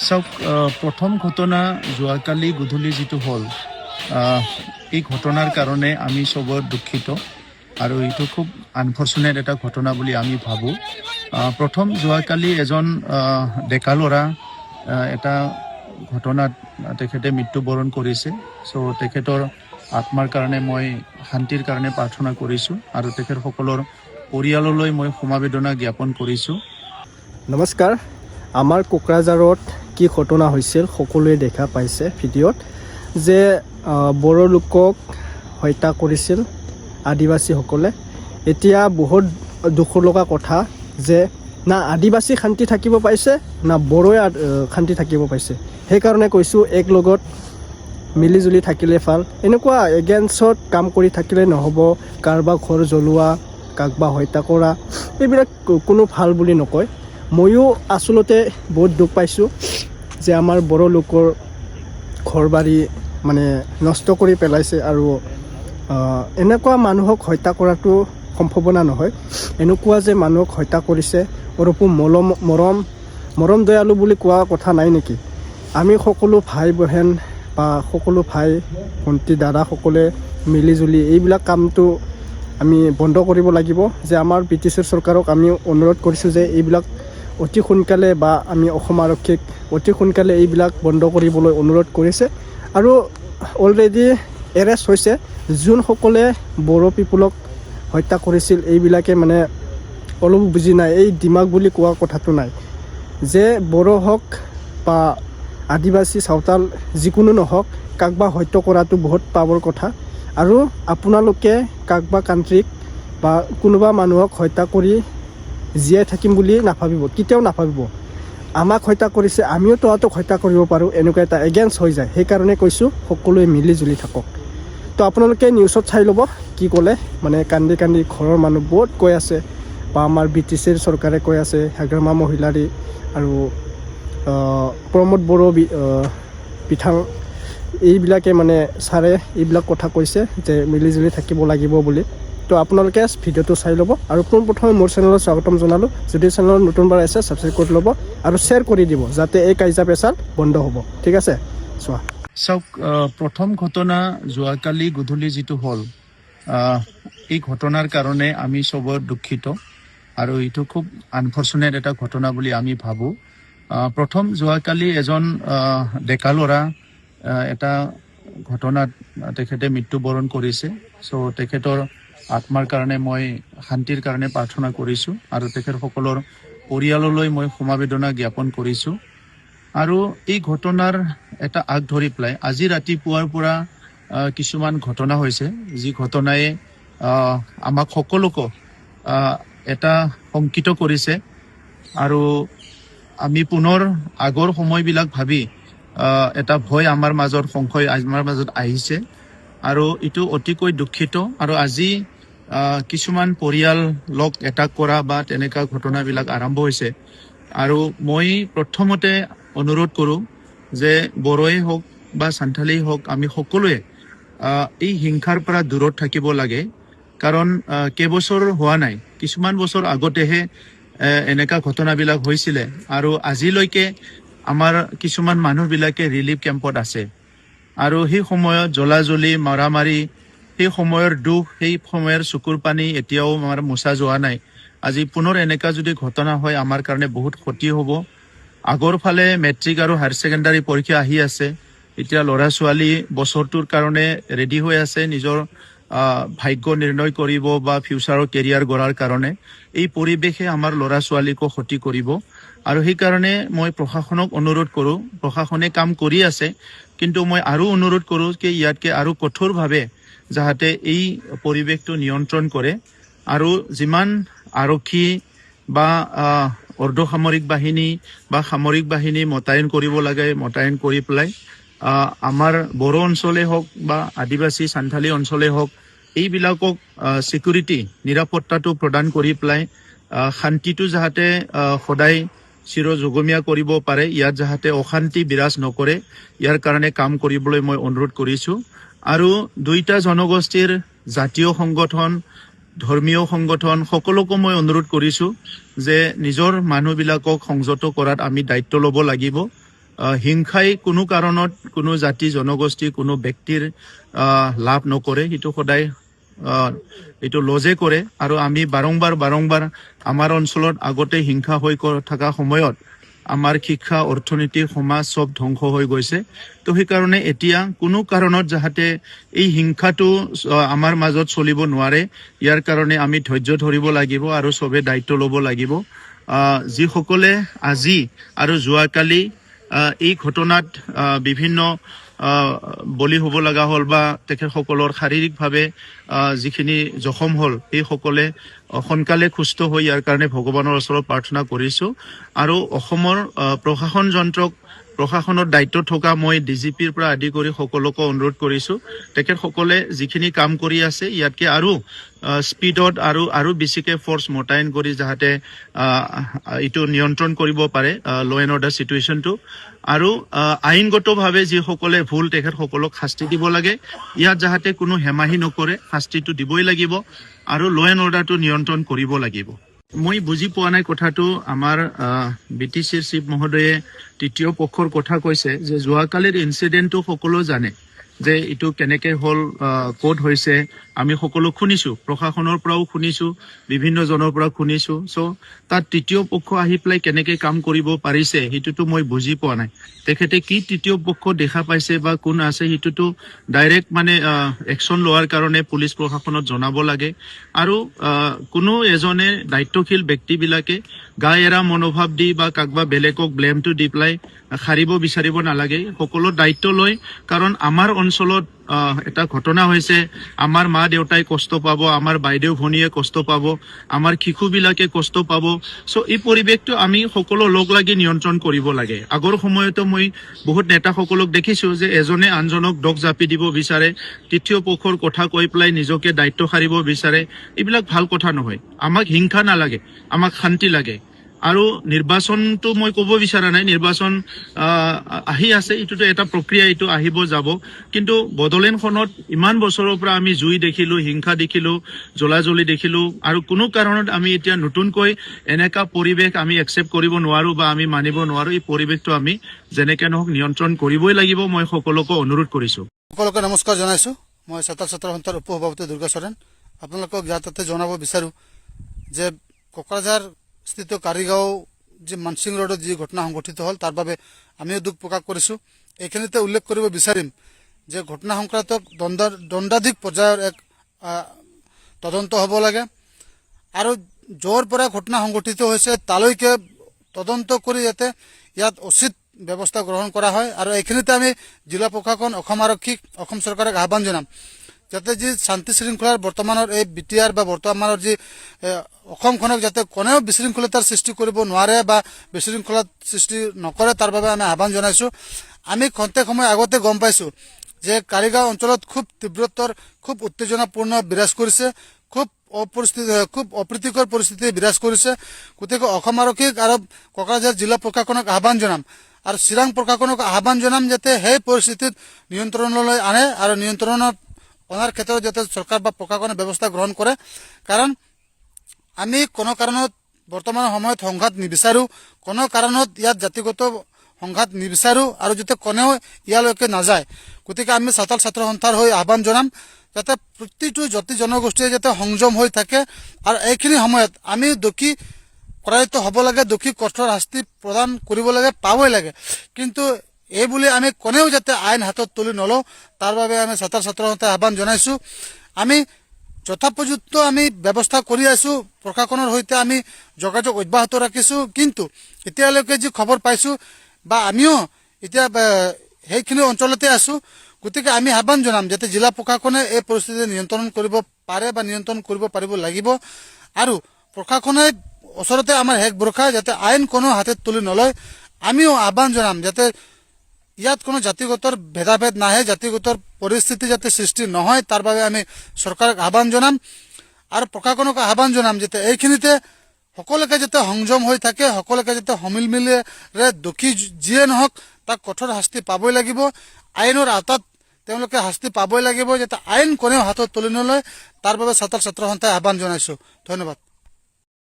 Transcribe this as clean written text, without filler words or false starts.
চাওক প্ৰথম ঘটনা যোৱাকালি গধূলি যিটো হ'ল এই ঘটনাৰ কাৰণে আমি চবৰ দুখিত আৰু এইটো খুব আনফৰ্চুনেট এটা ঘটনা বুলি আমি ভাবোঁ। প্ৰথম যোৱাকালি এজন ডেকা ল'ৰা এটা ঘটনাত তেখেতে মৃত্যুবৰণ কৰিছে। চ' তেখেতৰ আত্মাৰ কাৰণে মই শান্তিৰ কাৰণে প্ৰাৰ্থনা কৰিছোঁ আৰু তেখেতসকলৰ পৰিয়াললৈ মই সমবেদনা জ্ঞাপন কৰিছোঁ। নমস্কাৰ। আমাৰ কোকৰাঝাৰত কি ঘটনা হৈছিল সকলোৱে দেখা পাইছে ভিডিঅ'ত, যে বড়ো লোকক হত্যা কৰিছিল আদিবাসীসকলে। এতিয়া বহুত দুখ লগা কথা যে না আদিবাসী শান্তি থাকিব পাইছে না বড়োৱে শান্তি থাকিব পাইছে। সেইকাৰণে কৈছোঁ এক লগত মিলিজুলি থাকিলে ভাল। এনেকুৱা এগেইনষ্টত কাম কৰি থাকিলে নহ'ব। কাৰোবাৰ ঘৰ জ্বলোৱা, কাৰোবাক হত্যা কৰা, এইবিলাক কোনো ভাল বুলি নকয়। ময়ো আচলতে বহুত দুখ পাইছোঁ যে আমাৰ বড়ো লোকৰ ঘৰ বাৰী মানে নষ্ট কৰি পেলাইছে আৰু এনেকুৱা মানুহক হত্যা কৰাটো সম্ভাৱনা নহয়। এনেকুৱা যে মানুহক হত্যা কৰিছে, ওৰপো মৰম দয়ালু বুলি কোৱা কথা নাই নেকি? আমি সকলো ভাই বহেন বা সকলো ভাই ভণ্টি দাদাসকলে মিলিজুলি এইবিলাক কামটো আমি বন্ধ কৰিব লাগিব। যে আমাৰ ব্ৰিটিছৰ চৰকাৰক আমি অনুৰোধ কৰিছোঁ যে এইবিলাক অতি সোনকালে বা আমি অসম আৰক্ষীক অতি সোনকালে এইবিলাক বন্ধ কৰিবলৈ অনুৰোধ কৰিছে। আৰু অলৰেডি এৰেষ্ট হৈছে যোনসকলে বড়ো পিপুলক হত্যা কৰিছিল। এইবিলাকে মানে অলপ বুজি নাই, এই দিমাগ বুলি কোৱা কথাটো নাই যে বড়ো হওক বা আদিবাসী চাওতাল যিকোনো নহওক, কাকবা হত্যা কৰাটো বহুত পাবৰ কথা। আৰু আপোনালোকে কাকবা কাণ্ট্ৰিক বা কোনোবা মানুহক হত্যা কৰি জীয়াই থাকিম বুলি নাভাবিব, কেতিয়াও নাভাবিব। আমাক হত্যা কৰিছে, আমিও তহঁতক হত্যা কৰিব পাৰোঁ, এনেকুৱা এটা এগেইনষ্ট হৈ যায়। সেইকাৰণে কৈছোঁ সকলোৱে মিলি জুলি থাকক। তো আপোনালোকে নিউজত চাই ল'ব কি ক'লে, মানে কান্দি কান্দি ঘৰৰ মানুহ বহুত কৈ আছে বা আমাৰ ব্ৰিটিছৰ চৰকাৰে কৈ আছে, হাগ্ৰামা মহিলাৰী আৰু প্ৰমোদ বড়ো বিথাং এইবিলাকে মানে ছাৰে এইবিলাক কথা কৈছে যে মিলিজুলি থাকিব লাগিব বুলি। তো আপোনালোকে ভিডিঅ'টো চাই ল'ব আৰু পোনপ্ৰথমে মোৰ চেনেলত স্বাগতম জনালোঁ। যদি চেনেলত নতুনবাৰ আছে ছাবস্ক্ৰাইব কৰি ল'ব আৰু শ্বেয়াৰ কৰি দিব যাতে এই কাজিয়া পেচাল বন্ধ হ'ব। ঠিক আছে, চোৱা। চাওক প্ৰথম ঘটনা যোৱাকালি গধূলি যিটো হ'ল এই ঘটনাৰ কাৰণে আমি চবৰ দুখিত আৰু এইটো খুব আনফৰ্চুনেট এটা ঘটনা বুলি আমি ভাবোঁ। প্ৰথম যোৱাকালি এজন ডেকা ল'ৰা এটা ঘটনাত তেখেতে মৃত্যুবৰণ কৰিছে। চ' তেখেতৰ আত্মাৰ কাৰণে মই শান্তিৰ কাৰণে প্ৰাৰ্থনা কৰিছোঁ আৰু তেখেতসকলৰ পৰিয়াললৈ মই সমবেদনা জ্ঞাপন কৰিছোঁ। আৰু এই ঘটনাৰ এটা আগ ধৰি পেলাই আজি ৰাতিপুৱাৰ পৰা কিছুমান ঘটনা হৈছে, যি ঘটনাই আমাক সকলোকে এটা শংকিত কৰিছে আৰু আমি পুনৰ আগৰ সময়বিলাক ভাবি এটা ভয় আমাৰ মাজত, সংশয় আমাৰ মাজত আহিছে আৰু এইটো অতিকৈ দুখিত। আৰু আজি কিছুমান পৰিয়াল লগ এটাক কৰা বা তেনেকুৱা ঘটনাবিলাক আৰম্ভ হৈছে। আৰু মই প্ৰথমতে অনুৰোধ কৰোঁ যে বড়োৱেই হওক বা সান্থালেই হওক, আমি সকলোৱে এই হিংসাৰ পৰা দূৰত থাকিব লাগে। কাৰণ কেইবছৰ হোৱা নাই, কিছুমান বছৰ আগতেহে এনেকুৱা ঘটনাবিলাক হৈছিলে আৰু আজিলৈকে আমাৰ কিছুমান মানুহবিলাকে ৰিলিফ কেম্পত আছে আৰু সেই সময়ত জ্বলাজ্বলি মাৰামাৰি, সেই সময়ৰ দুখ, সেই সময়ৰ চকুৰ পানী এতিয়াও আমাৰ মোচা যোৱা নাই। আজি পুনৰ এনেকুৱা যদি ঘটনা হয় আমাৰ কাৰণে বহুত ক্ষতি হ'ব। আগৰ ফালে মেট্ৰিক আৰু হায়াৰ ছেকেণ্ডাৰী পৰীক্ষা আহি আছে। এতিয়া ল'ৰা ছোৱালী বছৰটোৰ কাৰণে ৰেডি হৈ আছে নিজৰ ভাগ্য নিৰ্ণয় কৰিব বা ফিউচাৰৰ কেৰিয়াৰ গঢ়াৰ কাৰণে। এই পৰিৱেশে আমাৰ ল'ৰা ছোৱালীকো ক্ষতি কৰিব আৰু সেইকাৰণে মই প্ৰশাসনক অনুৰোধ কৰোঁ, প্ৰশাসনে কাম কৰি আছে, কিন্তু মই আৰু অনুৰোধ কৰোঁ যে ইয়াতকৈ আৰু কঠোৰভাৱে যাতে এই পৰিৱেশটো নিয়ন্ত্ৰণ কৰে আৰু যিমান আৰক্ষী বা অৰ্ধসামৰিক বাহিনী বা সামৰিক বাহিনী মোতায়েন কৰিব লাগে মোতায়েন কৰি পেলাই আমাৰ বড়ো অঞ্চলেই হওক বা আদিবাসী সান্থালী অঞ্চলেই হওক, এইবিলাকক ছিকিউৰিটি নিৰাপত্তাটো প্ৰদান কৰি পেলাই শান্তিটো যাতে সদায় চিৰযুগমীয়া কৰিব পাৰে, ইয়াত যাতে অশান্তি বিৰাজ নকৰে, ইয়াৰ কাৰণে কাম কৰিবলৈ মই অনুৰোধ কৰিছোঁ। আৰু দুইটা জনগোষ্ঠীৰ জাতীয় সংগঠন, ধৰ্মীয় সংগঠন সকলোকে মই অনুৰোধ কৰিছোঁ যে নিজৰ মানুহবিলাকক সংযত কৰাত আমি দায়িত্ব ল'ব লাগিব। হিংসাই কোনো কাৰণত কোনো জাতি জনগোষ্ঠী কোনো ব্যক্তিৰ লাভ নকৰে, সেইটো সদায় এইটো লজে কৰে। আৰু আমি বাৰম্বাৰ আমাৰ অঞ্চলত আগতে হিংসা হৈ থকা সময়ত আমাৰ শিক্ষা, অৰ্থনীতি, সমাজ চব ধ্বংস হৈ গৈছে। তো সেইকাৰণে এতিয়া কোনো কাৰণত যাতে এই হিংসাটো আমাৰ মাজত চলিব নোৱাৰে, ইয়াৰ কাৰণে আমি ধৈৰ্য ধৰিব লাগিব আৰু চবে দায়িত্ব ল'ব লাগিব। যিসকলে আজি আৰু যোৱাকালি এই ঘটনাত বিভিন্ন বলি হ'ব লগা হ'ল বা তেখেতসকলৰ শাৰীৰিকভাৱে যিখিনি জখম হ'ল, সেইসকলে সোনকালে সুস্থ হৈ ইয়াৰ কাৰণে ভগৱানৰ ওচৰত প্ৰাৰ্থনা কৰিছোঁ। আৰু অসমৰ প্ৰশাসনৰ দায়িত্বত থকা মই DGPৰ পৰা আদি কৰি সকলোকে অনুৰোধ কৰিছোঁ, তেখেতসকলে যিখিনি কাম কৰি আছে ইয়াতকে আৰু স্পীডত আৰু বেছিকৈ ফ'ৰ্চ মোতায়েন কৰি যাতে এইটো নিয়ন্ত্ৰণ কৰিব পাৰে ল' এণ্ড অৰ্ডাৰ চিটুৱেশ্যনটো। আৰু আইনগতভাৱে যিসকলে ভুল তেখেতসকলক শাস্তি দিব লাগে, ইয়াত যাতে কোনো হেমাহি নকৰে, শাস্তিটো দিবই লাগিব আৰু ল' এণ্ড অৰ্ডাৰটো নিয়ন্ত্ৰণ কৰিব লাগিব। মই বুজি পোৱা নাই কথাটো, আমাৰ BTCৰ চিফ মহোদয়ে তৃতীয় পক্ষৰ কথা কৈছে যে যোৱাকালিৰ ইনচিডেণ্টটো সকলো জানে যে এইটো কেনেকৈ হ'ল, ক'ত হৈছে, আমি সকলো শুনিছোঁ, প্ৰশাসনৰ পৰাও শুনিছোঁ, বিভিন্নজনৰ পৰা শুনিছোঁ। চ' তাত তৃতীয় পক্ষ আহি পেলাই কেনেকৈ কাম কৰিব পাৰিছে সেইটোতো মই বুজি পোৱা নাই। তেখেতে কি তৃতীয় পক্ষ দেখা পাইছে বা কোন আছে সেইটোতো ডাইৰেক্ট মানে একশ্যন লোৱাৰ কাৰণে পুলিচ প্ৰশাসনত জনাব লাগে। আৰু কোনো এজনে দায়িত্বশীল ব্যক্তিবিলাকে গা এৰা মনোভাৱ দি বা কাকবা বেলেগক ব্লেমটো দি পেলাই সাৰিব বিচাৰিব নালাগে, সকলো দায়িত্ব লৈ। কাৰণ আমাৰ অঞ্চলত এটা ঘটনা হৈছে, আমাৰ মা দেউতাই কষ্ট পাব, আমাৰ বাইদেউ ভনীয়ে কষ্ট পাব, আমাৰ শিশুবিলাকে কষ্ট পাব। চ' এই পৰিৱেশটো আমি সকলো লগ লাগি নিয়ন্ত্ৰণ কৰিব লাগে। আগৰ সময়তো মই বহুত নেতাসকলক দেখিছোঁ যে এজনে আনজনক দোষ জাপি দিব বিচাৰে, তৃতীয় পক্ষৰ কথা কৈ পেলাই নিজকে দায়িত্ব সাৰিব বিচাৰে। এইবিলাক ভাল কথা নহয়। আমাক হিংসা নালাগে, আমাক শান্তি লাগে। আৰু নিৰ্বাচনটো মই ক'ব বিচৰা নাই, নিৰ্বাচন আহি আছে, এইটোতো এটা প্ৰক্ৰিয়া, এইটো আহিব যাব। কিন্তু বড়োলেণ্ডখনত ইমান বছৰৰ পৰা আমি জুই দেখিলোঁ, হিংসা দেখিলোঁ, জ্বলাজ্বলি দেখিলোঁ, আৰু কোনো কাৰণত আমি এতিয়া নতুনকৈ এনেকা পৰিৱেশ আমি একচেপ্ট কৰিব নোৱাৰোঁ বা আমি মানিব নোৱাৰোঁ। এই পৰিৱেশটো আমি যেনেকৈ নহওক নিয়ন্ত্ৰণ কৰিবই লাগিব, মই সকলোকে অনুৰোধ কৰিছোঁ। সকলোকে নমস্কাৰ জনাইছোঁ। মই ছাত্ৰ সন্থাৰ উপ সভাপতি দুৰ্গা চৰেণ। আপোনালোকক ইয়াতে জনাব বিচাৰোঁ যে কোকৰাঝাৰ স্থিত কাৰিগাঁও যি মানসিং ৰোডত যি ঘটনা সংঘটিত হ'ল তাৰ বাবে আমিও দুখ প্ৰকাশ কৰিছোঁ। এইখিনিতে উল্লেখ কৰিব বিচাৰিম যে ঘটনা সংক্ৰান্তক দণ্ডাধীশ পৰ্যায়ৰ এক তদন্ত হ'ব লাগে আৰু য'ৰ পৰা ঘটনা সংঘটিত হৈছে তালৈকে তদন্ত কৰি যাতে ইয়াত উচিত ব্যৱস্থা গ্ৰহণ কৰা হয়। আৰু এইখিনিতে আমি জিলা প্ৰশাসন, অসম আৰক্ষীক, অসম চৰকাৰক আহ্বান জনাম যাতে যি শান্তি শৃংখলাৰ বৰ্তমানৰ এই BTR বা বৰ্তমানৰ যি অসমখনক যাতে কোনেও বিশৃংখলতাৰ সৃষ্টি কৰিব নোৱাৰে বা বিশৃংখলাৰ সৃষ্টি নকৰে, তাৰ বাবে আমি আহ্বান জনাইছোঁ। আমি খন্তেক সময় আগতে গম পাইছোঁ যে কাৰিগাঁও অঞ্চলত খুব তীব্ৰতৰ, খুব উত্তেজনাপূৰ্ণ বিৰাজ কৰিছে, খুব অপ্ৰীতিকৰ পৰিস্থিতি বিৰাজ কৰিছে। গতিকে অসম আৰক্ষীক আৰু কোকৰাঝাৰ জিলা প্ৰশাসনক আহ্বান জনাম আৰু চিৰাং প্ৰশাসনক আহ্বান জনাম যাতে সেই পৰিস্থিতিত নিয়ন্ত্ৰণলৈ আনে আৰু নিয়ন্ত্ৰণত অনাৰ ক্ষেত্ৰত যাতে চৰকাৰ বা প্ৰশাসনে ব্যৱস্থা গ্ৰহণ কৰে। কাৰণ আমি কোনো কাৰণত বৰ্তমান সময়ত সংঘাত নিবিচাৰোঁ, কোনো কাৰণত ইয়াত জাতিগত সংঘাত নিবিচাৰোঁ আৰু যাতে কোনেও ইয়ালৈকে নাযায়। গতিকে আমি ছাত্ৰ সন্থাৰ হৈ আহ্বান জনাম যাতে প্ৰতিটো জাতি জনগোষ্ঠীয়ে যাতে সংযম হৈ থাকে আৰু এইখিনি সময়ত আমি দোষী কৰায়িত হ'ব লাগে, দোষী কঠোৰ শাস্তি প্ৰদান কৰিব লাগে, পাবই লাগে। কিন্তু এই বুলি আমি কোনেও যাতে আইন হাতত তুলি নলওঁ, তাৰ বাবে আমি ছাত্ৰ সন্থাই আহ্বান জনাইছোঁ। আমি যথোপযুক্ত আমি ব্যৱস্থা কৰি আছোঁ, প্ৰশাসনৰ সৈতে আমি যোগাযোগ অব্যাহত ৰাখিছোঁ। কিন্তু এতিয়ালৈকে যি খবৰ পাইছোঁ বা আমিও এতিয়া সেইখিনি অঞ্চলতে আছোঁ। গতিকে আমি আহ্বান জনাম যাতে জিলা প্ৰশাসনে এই পৰিস্থিতি নিয়ন্ত্ৰণ কৰিব পাৰে বা নিয়ন্ত্ৰণ কৰিব পাৰিব লাগিব। আৰু প্ৰশাসনে ওচৰতে আমাৰ শেষ ভৰসা, যাতে আইন কোনো হাতত তুলি নলয়। আমিও আহ্বান জনাম যাতে ইয়াত কোনো জাতিগতৰ ভেদাভেদ নাহে, জাতিগতৰ পৰিস্থিতি যাতে সৃষ্টি নহয়, তাৰ বাবে আমি চৰকাৰক আহ্বান জনাম আৰু প্ৰশাসনক আহ্বান জনাম যাতে এইখিনিতে সকলোকে যাতে সংযম হৈ থাকে, সকলোকে যাতে সমিলমিলেৰে দোষী যিয়ে নহওক তাক কঠোৰ শাস্তি পাবই লাগিব, আইনৰ আওতাত তেওঁলোকে শাস্তি পাবই লাগিব, যাতে আইন কোনেও হাতত তুলি নলয়, তাৰ বাবে ছাত্ৰ সন্থাই আহ্বান জনাইছোঁ। ধন্যবাদ।